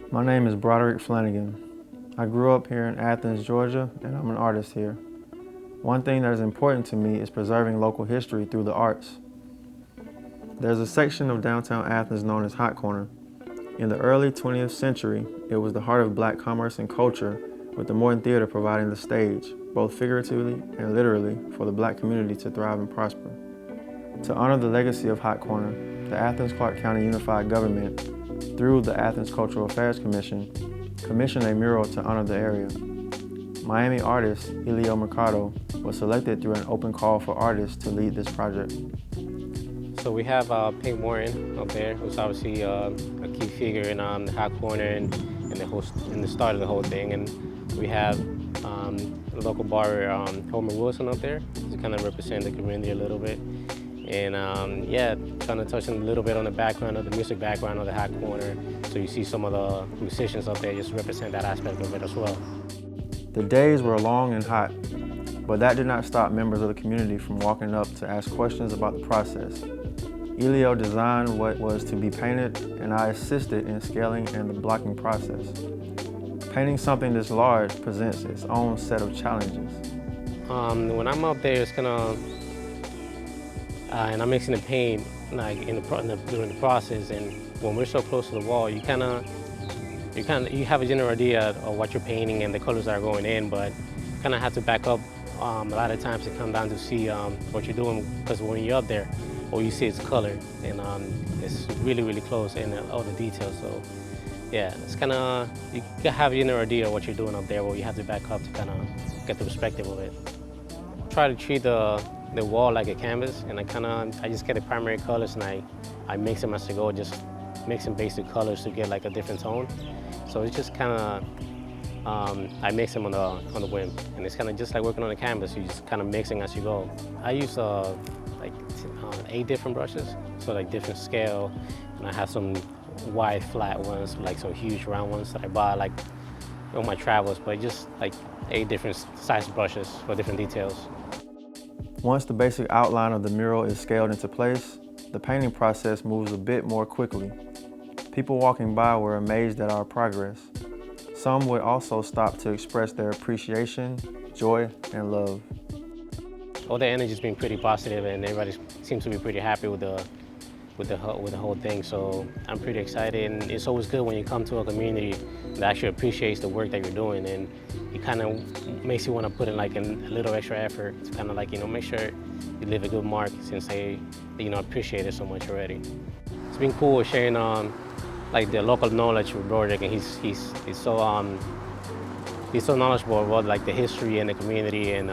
My name is Broderick Flanigan. I grew up here in Athens, Georgia, and I'm an artist here. One thing that is important to me is preserving local history through the arts. There's a section of downtown Athens known as Hot Corner. In the early 20th century, it was the heart of Black commerce and culture, with the Morton Theater providing the stage, both figuratively and literally, for the Black community to thrive and prosper. To honor the legacy of Hot Corner, the Athens-Clarke County Unified Government, through the Athens Cultural Affairs Commission, commissioned a mural to honor the area. Miami artist Elio Mercado was selected through an open call for artists to lead this project. So we have Pink Morton up there, who's obviously a key figure in the Hot Corner and the start of the whole thing. And we have the local barber Homer Wilson up there to kind of represent the community a little bit. And yeah, kind of touching a little bit on the background of the music background of the Hot Corner. So you see some of the musicians up there just represent that aspect of it as well. The days were long and hot, but that did not stop members of the community from walking up to ask questions about the process. Elio designed what was to be painted, and I assisted in scaling and the blocking process. Painting something this large presents its own set of challenges. When I'm up there, it's kind of and I'm mixing the paint like during the process, and when we're so close to the wall, you have a general idea of what you're painting and the colors that are going in, but you kind of have to back up a lot of times to come down to see what you're doing, because when you're up there, all you see is color, and it's really, really close and all the details. So yeah, it's kind of, you have a general idea of what you're doing up there, but you have to back up to kind of get the perspective of it. Try to treat the wall like a canvas, and I just get the primary colors and I mix them as I go, just mixing basic colors to get like a different tone. So it's just kind of, I mix them on the whim, and it's kind of just like working on a canvas. You just kind of mixing as you go. I use like 8 different brushes, so like different scale, and I have some wide flat ones, like some huge round ones that I buy like on my travels, but just like 8 different size brushes for different details. Once the basic outline of the mural is scaled into place, the painting process moves a bit more quickly. People walking by were amazed at our progress. Some would also stop to express their appreciation, joy, and love. All the energy's been pretty positive, and everybody seems to be pretty happy with the whole thing. So I'm pretty excited, and it's always good when you come to a community that actually appreciates the work that you're doing, and it kind of makes you want to put in like a little extra effort to kind of like, make sure you leave a good mark, since they appreciate it so much already. It's been cool sharing like the local knowledge with Broderick, and he's so knowledgeable about like the history and the community, and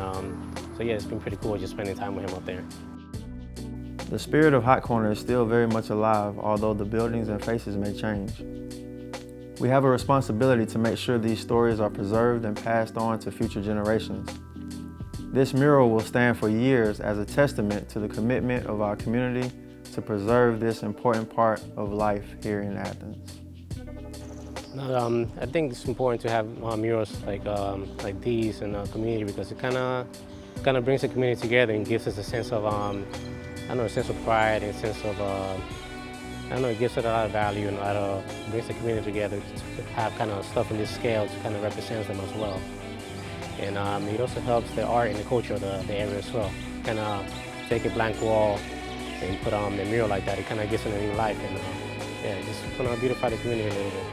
so yeah, it's been pretty cool just spending time with him up there. The spirit of Hot Corner is still very much alive, although the buildings and faces may change. We have a responsibility to make sure these stories are preserved and passed on to future generations. This mural will stand for years as a testament to the commitment of our community to preserve this important part of life here in Athens. I think it's important to have murals like these in the community, because it kind of brings the community together and gives us a sense of a sense of pride and a sense of it gives it a lot of value, and brings the community together to have kind of stuff in this scale to kind of represent them as well. And it also helps the art and the culture of the area as well. Kind of take a blank wall and put on a mural like that, it kind of gives it a new life, and yeah, just kind of beautify the community a little bit.